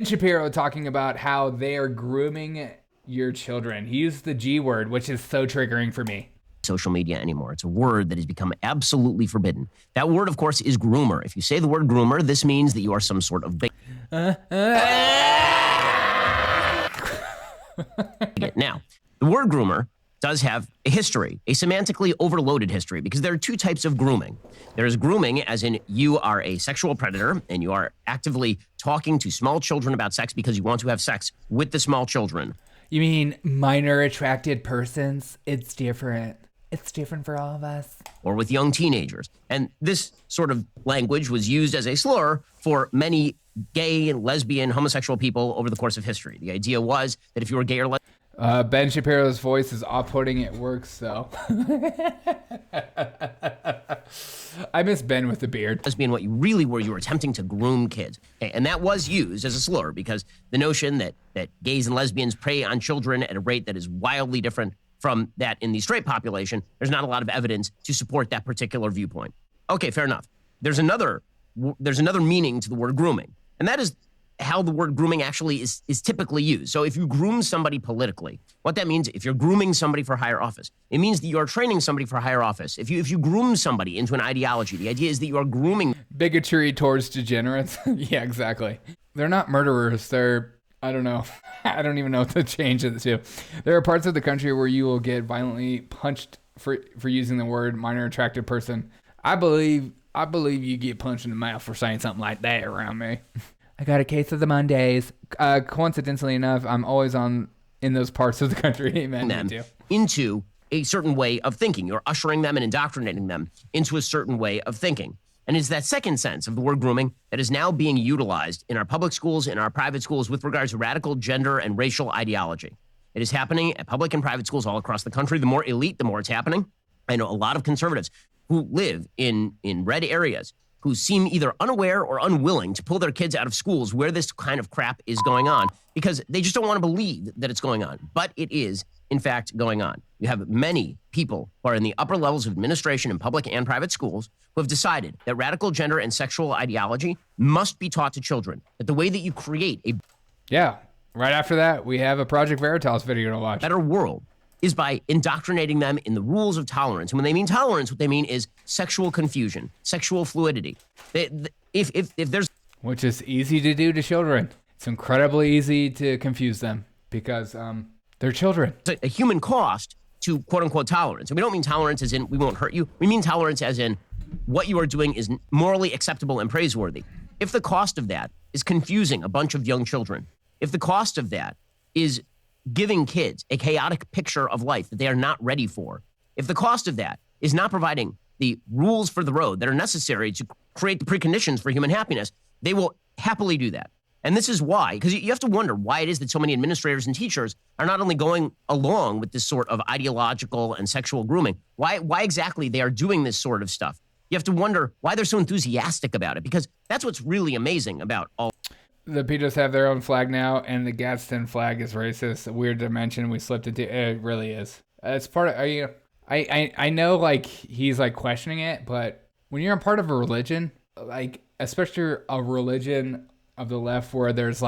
Shapiro talking about how they are grooming your children. He used the G word, which is so triggering for me. Social media anymore. It's a word that has become absolutely forbidden. That word, of course, is groomer. If you say the word groomer, this means that you are some sort of Now, the word groomer does have a history, a semantically overloaded history, because there are two types of grooming. There is grooming, as in you are a sexual predator and you are actively talking to small children about sex because you want to have sex with the small children. You mean minor attracted persons? It's different. It's different for all of us. Or with young teenagers. And this sort of language was used as a slur for many gay, lesbian, homosexual people over the course of history. The idea was that if you were gay or lesbian, Ben Shapiro's voice is off-putting. It works, though. I miss Ben with the beard. lesbian, what you really were, you were attempting to groom kids. Okay, and that was used as a slur because the notion that gays and lesbians prey on children at a rate that is wildly different from that in the straight population, there's not a lot of evidence to support that particular viewpoint. Okay, fair enough. There's another meaning to the word grooming, and that is how the word grooming actually is typically used. So if you groom somebody politically, what that means, if you're grooming somebody for higher office, it means that you are training somebody for higher office. If you groom somebody into an ideology, the idea is that you are grooming bigotry towards degenerates. Yeah, exactly. They're not murderers. They're, I don't know. I don't even know what to change it to. There are parts of the country where you will get violently punched for using the word minor attracted person. I believe you get punched in the mouth for saying something like that around me. I got a case of the Mondays. Coincidentally enough, I'm always in those parts of the country. Amen. them into a certain way of thinking. You're ushering them and indoctrinating them into a certain way of thinking. And it's that second sense of the word grooming that is now being utilized in our public schools, in our private schools, with regards to radical gender and racial ideology. It is happening at public and private schools all across the country. The more elite, the more it's happening. I know a lot of conservatives who live in red areas who seem either unaware or unwilling to pull their kids out of schools where this kind of crap is going on because they just don't want to believe that it's going on. But it is, in fact, going on. You have many people who are in the upper levels of administration in public and private schools who have decided that radical gender and sexual ideology must be taught to children, that the way that you create a right after that, we have a Project Veritas video to watch. better world is by indoctrinating them in the rules of tolerance. And when they mean tolerance, what they mean is sexual confusion, sexual fluidity. If there's... Which is easy to do to children. It's incredibly easy to confuse them because they're children. a human cost to quote-unquote tolerance. And we don't mean tolerance as in we won't hurt you. We mean tolerance as in what you are doing is morally acceptable and praiseworthy. If the cost of that is confusing a bunch of young children, if the cost of that is giving kids a chaotic picture of life that they are not ready for, if the cost of that is not providing the rules for the road that are necessary to create the preconditions for human happiness, they will happily do that. And this is why, because you have to wonder why it is that so many administrators and teachers are not only going along with this sort of ideological and sexual grooming, why exactly they are doing this sort of stuff. You have to wonder why they're so enthusiastic about it, because that's what's really amazing about all. The PETAs have their own flag now, and the Gadsden flag is racist. A weird dimension we slipped into. It really is. It's part of, I know, like, he's, like, questioning it, but when you're a part of a religion, like, especially a religion of the left where there's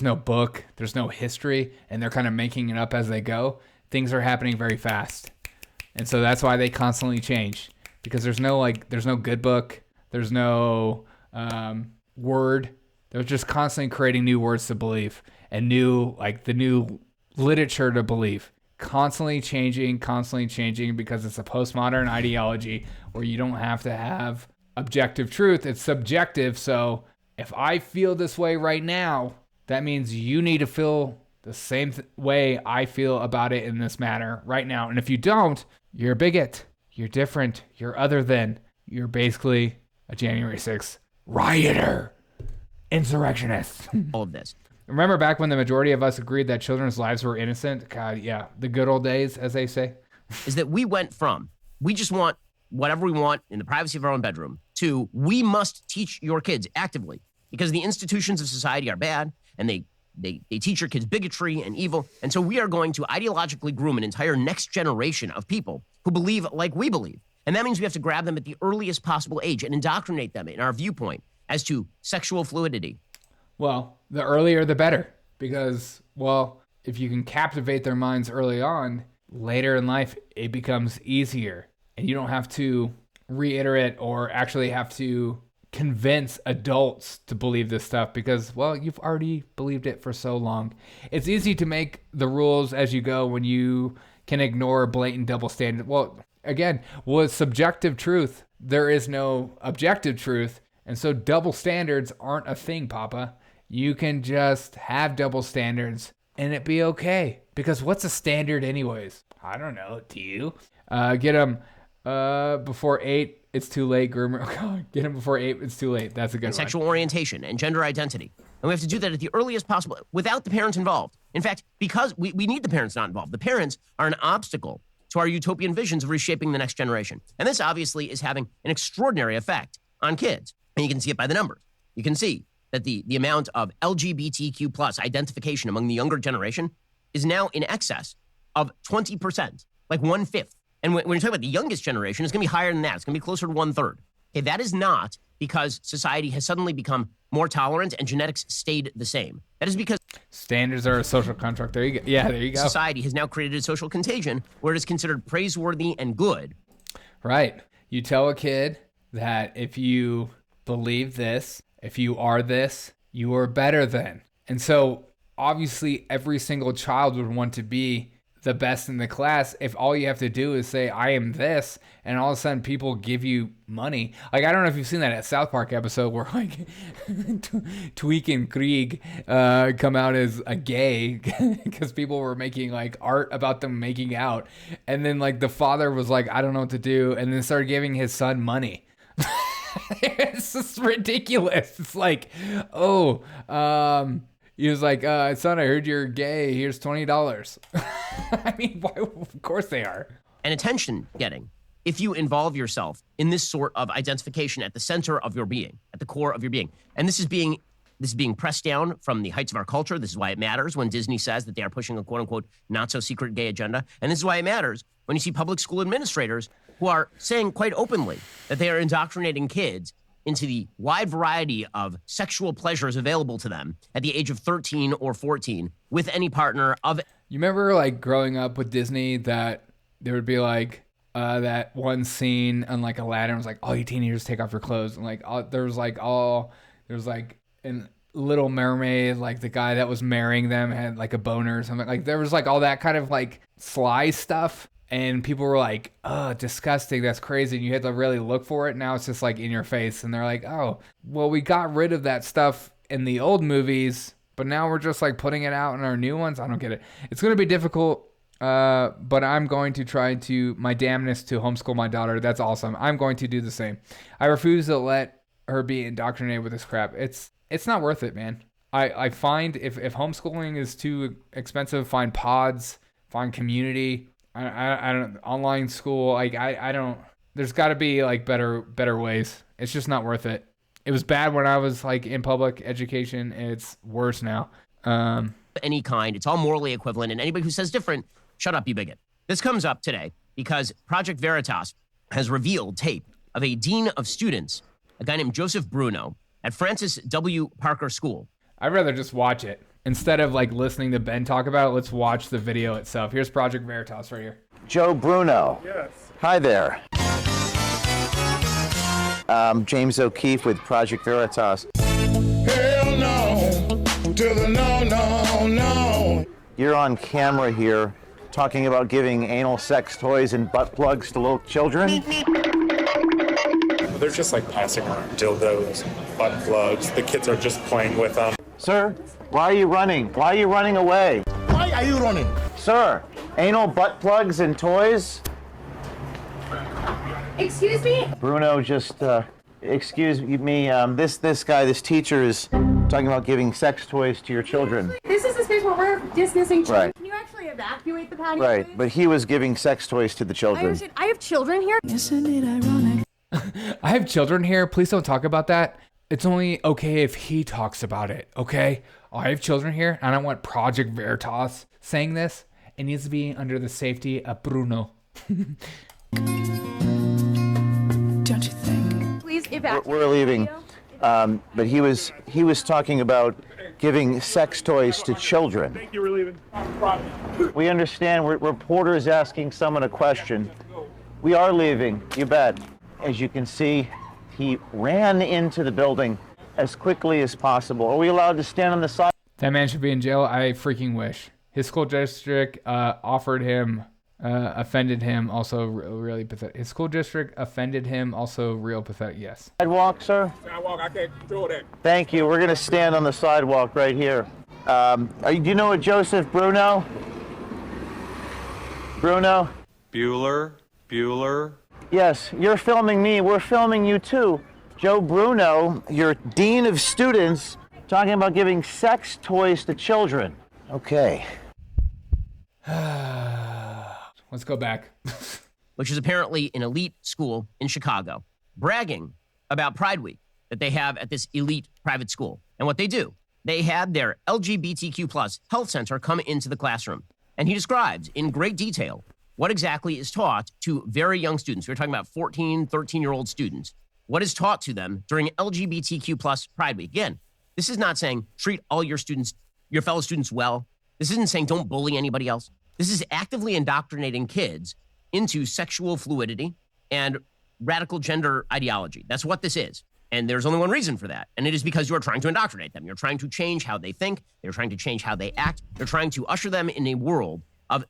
no book, there's no history, and they're kind of making it up as they go, things are happening very fast. And so that's why they constantly change, because there's no good book, there's no word. They're just constantly creating new words to believe and the new literature to believe. Constantly changing because it's a postmodern ideology where you don't have to have objective truth. It's subjective. So if I feel this way right now, that means you need to feel the same way I feel about it in this matter right now. And if you don't, you're a bigot. You're different. You're other than. You're basically a January 6th rioter. Insurrectionist. All of this. Remember back when the majority of us agreed that children's lives were innocent? God, yeah. The good old days, as they say. Is that we went from, we just want whatever we want in the privacy of our own bedroom, to we must teach your kids actively because the institutions of society are bad and they teach your kids bigotry and evil. And so we are going to ideologically groom an entire next generation of people who believe like we believe. And that means we have to grab them at the earliest possible age and indoctrinate them in our viewpoint as to sexual fluidity. Well, the earlier the better, because, well, if you can captivate their minds early on, later in life it becomes easier, and you don't have to reiterate or actually have to convince adults to believe this stuff because, well, you've already believed it for so long. It's easy to make the rules as you go when you can ignore blatant double standard. Well, again, with subjective truth, there is no objective truth, and so double standards aren't a thing, Papa. You can just have double standards and it be okay. Because what's a standard anyways? I don't know. Do you? Get them before 8. It's too late, groomer. Oh, God. Get him before 8. It's too late. That's a good one. Sexual orientation and gender identity. And we have to do that at the earliest possible without the parents involved. In fact, because we need the parents not involved. The parents are an obstacle to our utopian visions of reshaping the next generation. And this obviously is having an extraordinary effect on kids. And you can see it by the numbers. You can see that the amount of LGBTQ plus identification among the younger generation is now in excess of 20%, like 1/5. And when you're talking about the youngest generation, it's going to be higher than that. It's going to be closer to 1/3. Okay, that is not because society has suddenly become more tolerant and genetics stayed the same. That is because standards are a social contract. There you go. Yeah, there you go. Society has now created a social contagion where it is considered praiseworthy and good. Right. You tell a kid that if you believe this, if you are this, you are better than. And so obviously every single child would want to be the best in the class if all you have to do is say, I am this, and all of a sudden people give you money. Like, I don't know if you've seen that at South Park episode where, like, Tweek and Krieg come out as a gay because people were making, like, art about them making out. And then, like, the father was like, I don't know what to do, and then started giving his son money. It's just ridiculous. It's like, he was like, son, I heard you're gay. Here's $20. I mean, why? Of course they are. And attention getting. If you involve yourself in this sort of identification at the center of your being, at the core of your being, and this is being pressed down from the heights of our culture. This is why it matters when Disney says that they are pushing a quote unquote not so secret gay agenda. And this is why it matters when you see public school administrators who are saying quite openly that they are indoctrinating kids into the wide variety of sexual pleasures available to them at the age of 13 or 14 with any partner of. You remember, like, growing up with Disney that there would be, like, that one scene on, like, Aladdin was like, all you teenagers take off your clothes. And, like, there was, like, in Little Mermaid, like, the guy that was marrying them had, like, a boner or something. Like, there was, like, all that kind of, like, sly stuff. And people were like, oh, disgusting, that's crazy. And you had to really look for it. Now it's just like in your face. And they're like, oh, well, we got rid of that stuff in the old movies, but now we're just like putting it out in our new ones. I don't get it. It's going to be difficult, but I'm going to try my damnness to homeschool my daughter. That's awesome. I'm going to do the same. I refuse to let her be indoctrinated with this crap. It's not worth it, man. I find if homeschooling is too expensive, find pods, find community. I don't online school. Like I don't. There's got to be like better ways. It's just not worth it. It was bad when I was like in public education. It's worse now. Any kind. It's all morally equivalent. And anybody who says different, shut up, you bigot. This comes up today because Project Veritas has revealed tape of a dean of students, a guy named Joseph Bruno, at Francis W. Parker School. I'd rather just watch it. Instead of like listening to Ben talk about it, let's watch the video itself. Here's Project Veritas right here. Joe Bruno. Yes. Hi there. James O'Keefe with Project Veritas. Hell no. To the no. You're on camera here talking about giving anal sex toys and butt plugs to little children. They're just like passing around dildos, butt plugs. The kids are just playing with them. Sir, why are you running? Why are you running away? Why are you running? Sir, anal butt plugs and toys? Excuse me? Bruno, just, excuse me, this teacher is talking about giving sex toys to your children. This is the space where we're dismissing children. Right. Can you actually evacuate the patio, Right, please? but he was giving sex toys to the I children. understand. I have children here. Isn't it ironic? I have children here. Please don't talk about that. It's only okay if he talks about it, okay? I have children here, and I want Project Veritas saying this. It needs to be under the safety of Bruno. Don't you think? Please evacuate. We're leaving. the patio. But he was talking about giving sex toys to children. Thank you for leaving. We understand. Reporters asking someone a question. We are leaving. You bet. As you can see, he ran into the building as quickly as possible. Are we allowed to stand on the side? That man should be in jail. I freaking wish. His school district offended him. Also really pathetic. His school district offended him. Also real pathetic. Yes. Sidewalk, sir? Sidewalk, I can't control that. Thank you. We're going to stand on the sidewalk right here. Do you know a Joseph Bruno? Bruno? Bueller. Yes, you're filming me. We're filming you too. Joe Bruno, your dean of students, talking about giving sex toys to children. Okay. Let's go back. which is apparently an elite school in Chicago, bragging about Pride Week that they have at this elite private school. And what they do, they had their LGBTQ plus health center come into the classroom. And he describes in great detail what exactly is taught to very young students. We're talking about 14, 13-year-old students. What is taught to them during LGBTQ plus Pride Week? Again, this is not saying treat all your students, your fellow students well. This isn't saying don't bully anybody else. This is actively indoctrinating kids into sexual fluidity and radical gender ideology. That's what this is. And there's only one reason for that. And it is because you are trying to indoctrinate them. You're trying to change how they think. They're trying to change how they act. They're trying to usher them in a world of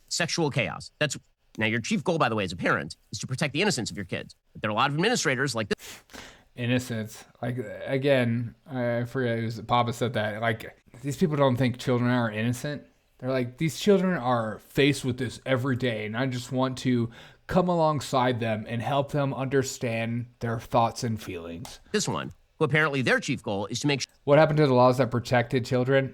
sexual chaos. That's now your chief goal, by the way, as a parent, is to protect the innocence of your kids. But there are a lot of administrators like this. Innocence. Like, again, I forget, it was Papa said that. Like, these people don't think children are innocent. They're like, these children are faced with this every day, and I just want to come alongside them and help them understand their thoughts and feelings. This one, who apparently their chief goal is to make sure. What happened to the laws that protected children?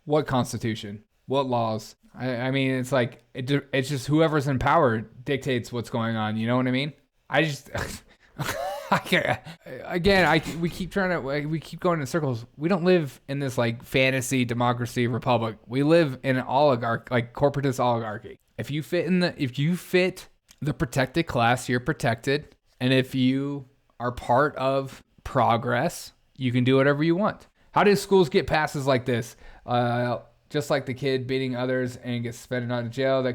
What constitution? What laws? I mean, it's like, it's just whoever's in power dictates what's going on. You know what I mean? I just, I can't, again, we keep going in circles. We don't live in this like fantasy democracy republic. We live in an oligarch, like corporatist oligarchy. If you fit the protected class, you're protected. And if you are part of progress, you can do whatever you want. How do schools get passes like this? Just like the kid beating others and gets suspended out of jail.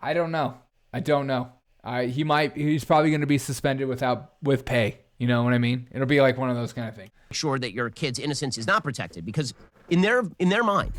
I don't know. He's probably going to be suspended with pay. You know what I mean? It'll be like one of those kind of things. Sure that your kid's innocence is not protected, because in their mind,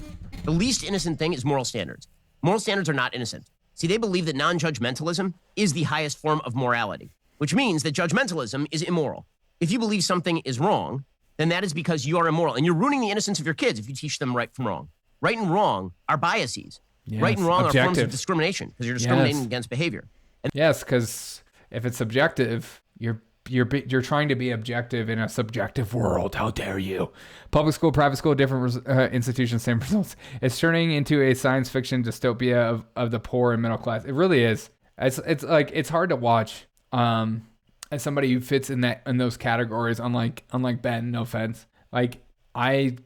the least innocent thing is moral standards. Moral standards are not innocent. See, they believe that non-judgmentalism is the highest form of morality, which means that judgmentalism is immoral. If you believe something is wrong, then that is because you are immoral, and you're ruining the innocence of your kids if you teach them right from wrong. Right and wrong are biases. Yes, right and wrong objective. Are forms of discrimination because you're discriminating against behavior. Yes, because if it's subjective, you're trying to be objective in a subjective world. How dare you? Public school, private school, different institutions, same results. It's turning into a science fiction dystopia of the poor and middle class. It really is. It's like, it's hard to watch as somebody who fits in those categories. Unlike Ben, no offense. Like I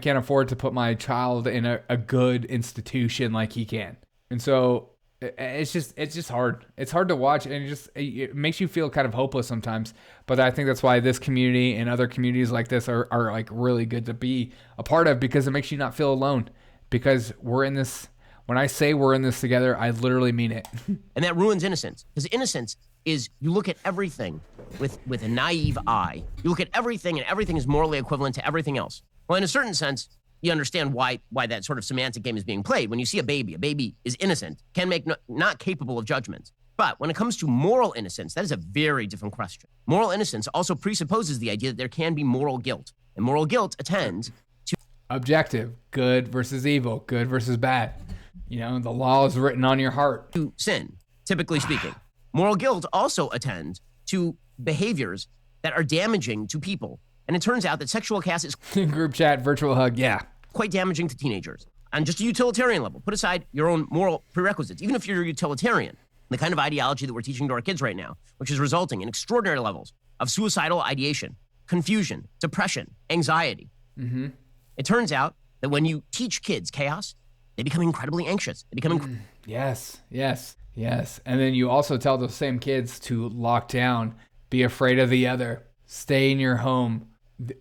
can't afford to put my child in a good institution like he can, and so. It's just hard. It's hard to watch, and it makes you feel kind of hopeless sometimes. But I think that's why this community and other communities like this are like really good to be a part of, because it makes you not feel alone. Because we're in this. When I say we're in this together, I literally mean it. And that ruins innocence, because innocence is you look at everything with a naive eye. You look at everything, and everything is morally equivalent to everything else. Well, in a certain sense, you understand why that sort of semantic game is being played. When you see a baby is innocent, can make not capable of judgment. But when it comes to moral innocence, that is a very different question. Moral innocence also presupposes the idea that there can be moral guilt. And moral guilt attends to objective, good versus evil, good versus bad. You know, the law is written on your heart. To sin, typically speaking. Moral guilt also attends to behaviors that are damaging to people. And it turns out that sexual chaos is group chat, virtual hug, yeah, quite damaging to teenagers. On just a utilitarian level, put aside your own moral prerequisites. Even if you're a utilitarian, the kind of ideology that we're teaching to our kids right now, which is resulting in extraordinary levels of suicidal ideation, confusion, depression, anxiety. Mm-hmm. It turns out that when you teach kids chaos, they become incredibly anxious. They become Yes. And then you also tell those same kids to lock down Be afraid of the other. Stay in your home.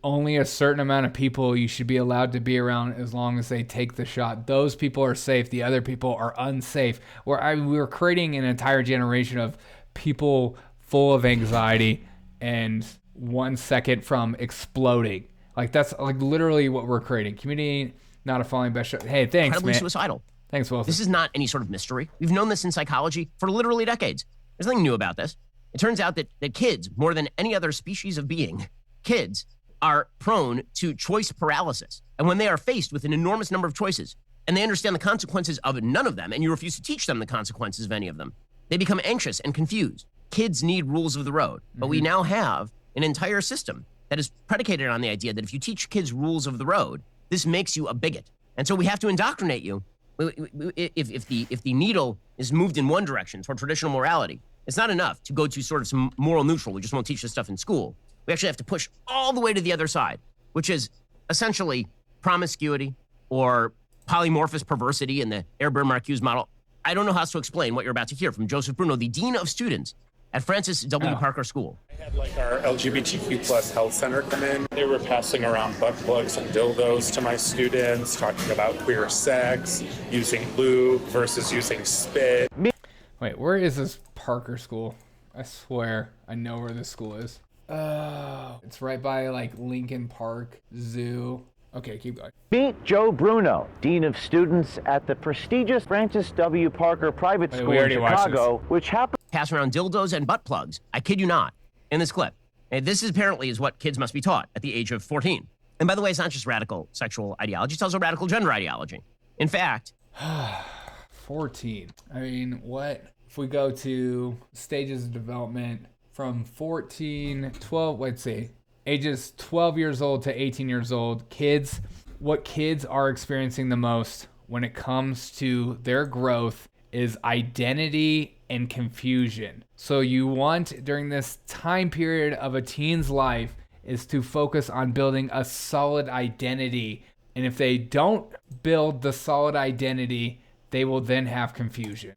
Only a certain amount of people you should be allowed to be around as long as they take the shot. Those people are safe. The other people are unsafe. We're creating an entire generation of people full of anxiety and 1 second from exploding. Like that's like literally what we're creating. Community, not a falling best shot. Hey, thanks, Incredibly man. suicidal. Thanks, Wilson. This is not any sort of mystery. We've known this in psychology for literally decades. There's nothing new about this. It turns out that kids, more than any other species of being, kids are prone to choice paralysis. And when they are faced with an enormous number of choices, and they understand the consequences of none of them, and you refuse to teach them the consequences of any of them, they become anxious and confused. Kids need rules of the road. But we now have an entire system that is predicated on the idea that if you teach kids rules of the road, this makes you a bigot. And so we have to indoctrinate you. If the needle is moved in one direction toward traditional morality, it's not enough to go to sort of some moral neutral. We just won't teach this stuff in school. We actually have to push all the way to the other side, which is essentially promiscuity or polymorphous perversity in the Herbert Marcuse model. I don't know how else to explain what you're about to hear from Joseph Bruno, the Dean of Students at Francis W. Parker School. I had like our LGBTQ plus health center come in. They were passing around butt plugs and dildos to my students, talking about queer sex, using lube versus using spit. Wait, where is this Parker school? I swear I know where this school is. Oh, it's right by like Lincoln Park Zoo. Okay, keep going. Meet Joe Bruno, Dean of Students at the prestigious Francis W. Parker Private School in Chicago, which happens Pass around dildos and butt plugs. I kid you not. In this clip. And this apparently is what kids must be taught at the age of 14. And by the way, it's not just radical sexual ideology, it's also radical gender ideology. In fact, 14. I mean, what? If we go to stages of development from 14, 12, let's see, ages 12 years old to 18 years old, kids, what kids are experiencing the most when it comes to their growth is identity and confusion. So you want during this time period of a teen's life is to focus on building a solid identity. And if they don't build the solid identity, they will then have confusion.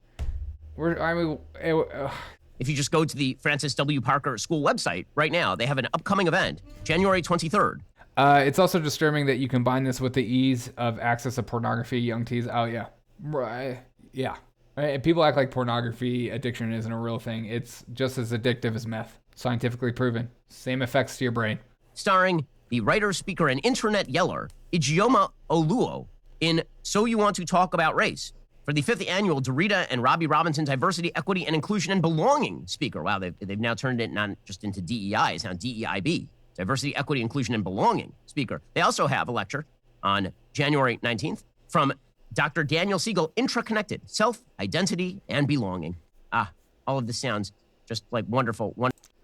if you just go to the Francis W. Parker School website right now, they have an upcoming event, January 23rd. It's also disturbing that you combine this with the ease of access to pornography, young teens. Oh, yeah. Right. Yeah. Right. People act like pornography addiction isn't a real thing. It's just as addictive as meth. Scientifically proven. Same effects to your brain. Starring the writer, speaker, and internet yeller, Ijeoma Oluo, in So You Want to Talk About Race, for the 5th annual Dorita and Robbie Robinson Diversity, Equity, and Inclusion and Belonging speaker. Wow, they've now turned it not just into DEI, it's now DEIB, Diversity, Equity, Inclusion, and Belonging speaker. They also have a lecture on January 19th from Dr. Daniel Siegel, Intraconnected, Self, Identity, and Belonging. All of this sounds just like wonderful.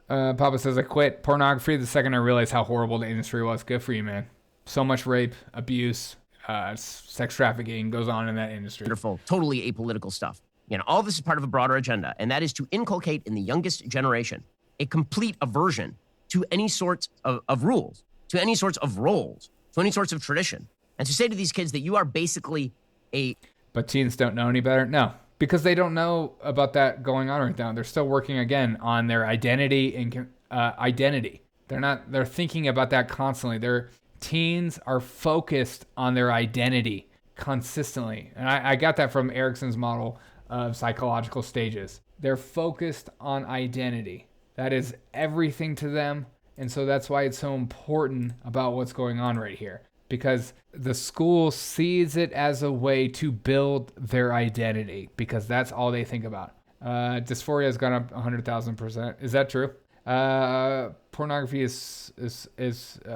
Papa says, I quit pornography the second I realized how horrible the industry was. Good for you, man. So much rape, abuse, sex trafficking goes on in that industry. Wonderful, totally apolitical stuff. You know, all this is part of a broader agenda, and that is to inculcate in the youngest generation a complete aversion to any sorts of rules, to any sorts of roles, to any sorts of tradition, and to say to these kids that you are basically But teens don't know any better? No, because they don't know about that going on right now. They're still working again on their identity and identity. They're thinking about that constantly. Their teens are focused on their identity consistently. And I got that from Erickson's model of psychological stages. They're focused on identity. That is everything to them. And so that's why it's so important about what's going on right here. Because the school sees it as a way to build their identity, because that's all they think about. Dysphoria has gone up 100,000%. Is that true? Pornography is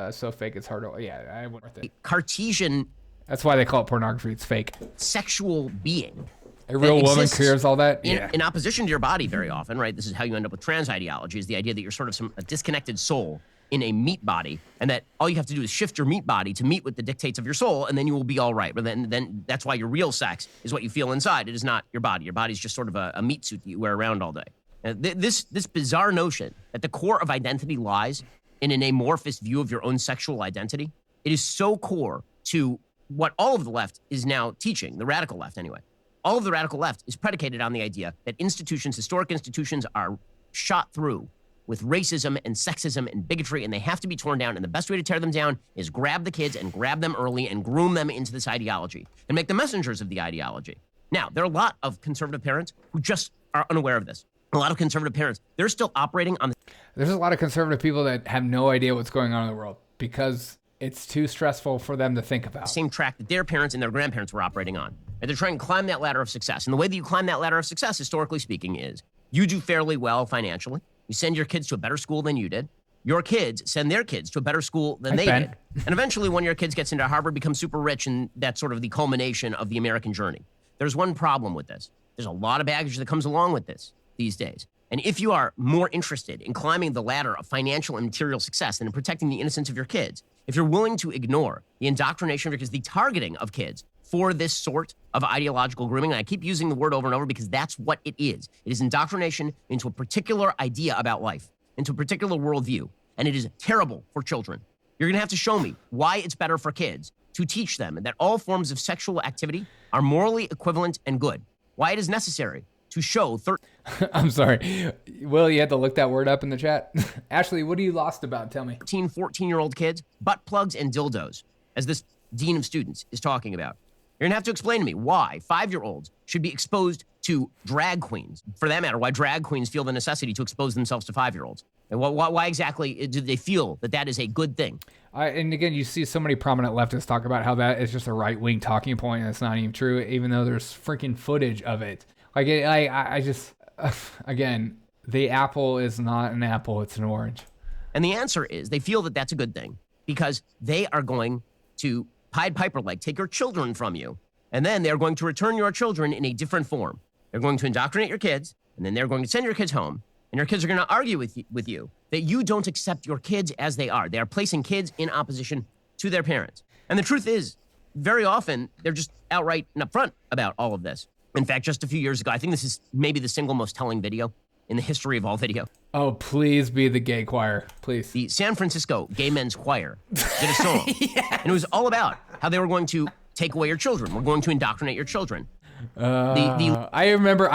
so fake it's hard to. Yeah, I wouldn't think. Cartesian. That's why they call it pornography. It's fake. Sexual being. A real woman clears all that. In opposition to your body, very often, right? This is how you end up with trans ideology: is the idea that you're sort of a disconnected soul in a meat body, and that all you have to do is shift your meat body to meet with the dictates of your soul, and then you will be all right. But then that's why your real sex is what you feel inside. It is not your body. Your body's just sort of a meat suit that you wear around all day. This bizarre notion that the core of identity lies in an amorphous view of your own sexual identity, it is so core to what all of the left is now teaching, the radical left anyway. All of the radical left is predicated on the idea that institutions, historic institutions, are shot through with racism and sexism and bigotry, and they have to be torn down. And the best way to tear them down is grab the kids and grab them early and groom them into this ideology and make them messengers of the ideology. Now, there are a lot of conservative parents who just are unaware of this. A lot of conservative parents, they're still operating on There's a lot of conservative people that have no idea what's going on in the world because it's too stressful for them to think about. the same track that their parents and their grandparents were operating on. And they're trying to climb that ladder of success. And the way that you climb that ladder of success, historically speaking, is you do fairly well financially. You send your kids to a better school than you did. Your kids send their kids to a better school than they did. And eventually, one of your kids gets into Harvard, becomes super rich, and that's sort of the culmination of the American journey. There's one problem with this. There's a lot of baggage that comes along with this these days. And if you are more interested in climbing the ladder of financial and material success than in protecting the innocence of your kids, if you're willing to ignore the indoctrination of your kids, the targeting of kids for this sort of ideological grooming, and I keep using the word over and over because that's what it is. It is indoctrination into a particular idea about life, into a particular worldview, and it is terrible for children. You're going to have to show me why it's better for kids to teach them that all forms of sexual activity are morally equivalent and good, why it is necessary to show I'm sorry. Will, you had to look that word up in the chat? Ashley, what are you lost about? Tell me. 13, 14-year-old kids, butt plugs and dildos, as this dean of students is talking about. You're going to have to explain to me why 5-year-olds should be exposed to drag queens. For that matter, why drag queens feel the necessity to expose themselves to 5-year-olds. And why exactly do they feel that that is a good thing? And again, you see so many prominent leftists talk about how that is just a right-wing talking point and it's not even true, even though there's freaking footage of it. Like, I just, again, the apple is not an apple, it's an orange. And the answer is they feel that that's a good thing because they are going to Pied Piper-like take your children from you, and then they're going to return your children in a different form. They're going to indoctrinate your kids, and then they're going to send your kids home, and your kids are going to argue with you that you don't accept your kids as they are. They are placing kids in opposition to their parents. And the truth is, very often, they're just outright and upfront about all of this. In fact, just a few years ago, I think this is maybe the single most telling video in the history of all video. Oh, please be the gay choir, please. The San Francisco Gay Men's Choir did a song. Yes. And it was all about how they were going to take away your children. We're going to indoctrinate your children. I remember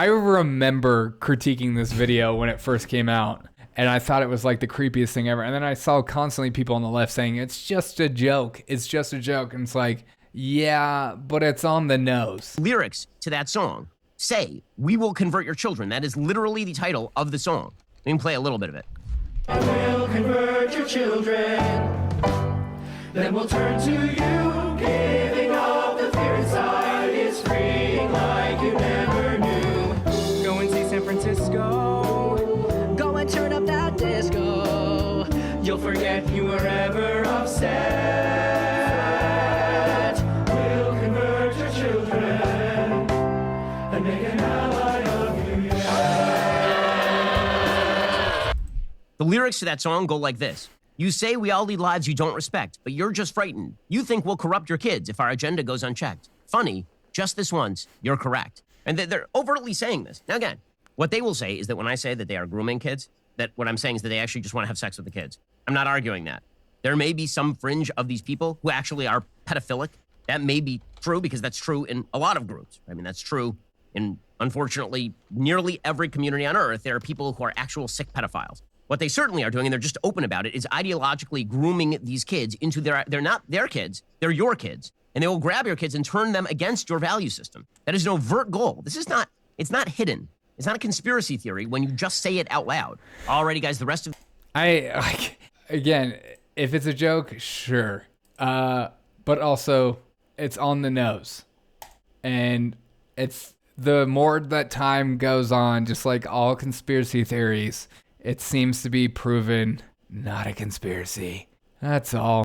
critiquing this video when it first came out, and I thought it was like the creepiest thing ever. And then I saw constantly people on the left saying, it's just a joke. It's just a joke. And it's like, yeah, but it's on the nose. Lyrics to that song say, we will convert your children. That is literally the title of the song. We can play a little bit of it. I will convert your children. Then we'll turn to you. Giving up the fear inside is freeing like you never knew. Go and see San Francisco. Go and turn up that disco. You'll forget you were ever upset. We'll convert your children and make an ally of you. The lyrics to that song go like this. You say we all lead lives you don't respect, but you're just frightened. You think we'll corrupt your kids if our agenda goes unchecked. Funny, just this once, you're correct. And they're overtly saying this. Now again, what they will say is that when I say that they are grooming kids, that what I'm saying is that they actually just want to have sex with the kids. I'm not arguing that. There may be some fringe of these people who actually are pedophilic. That may be true because that's true in a lot of groups. I mean, that's true in, unfortunately, nearly every community on earth. There are people who are actual sick pedophiles. What they certainly are doing, and they're just open about it, is ideologically grooming these kids into they're not their kids, they're your kids. And they will grab your kids and turn them against your value system. That is an overt goal. This is not, it's not hidden. It's not a conspiracy theory when you just say it out loud. Alrighty, guys, the rest of... Again, if it's a joke, sure. But also, it's on the nose. And it's, the more that time goes on, just like all conspiracy theories, it seems to be proven not a conspiracy. That's all.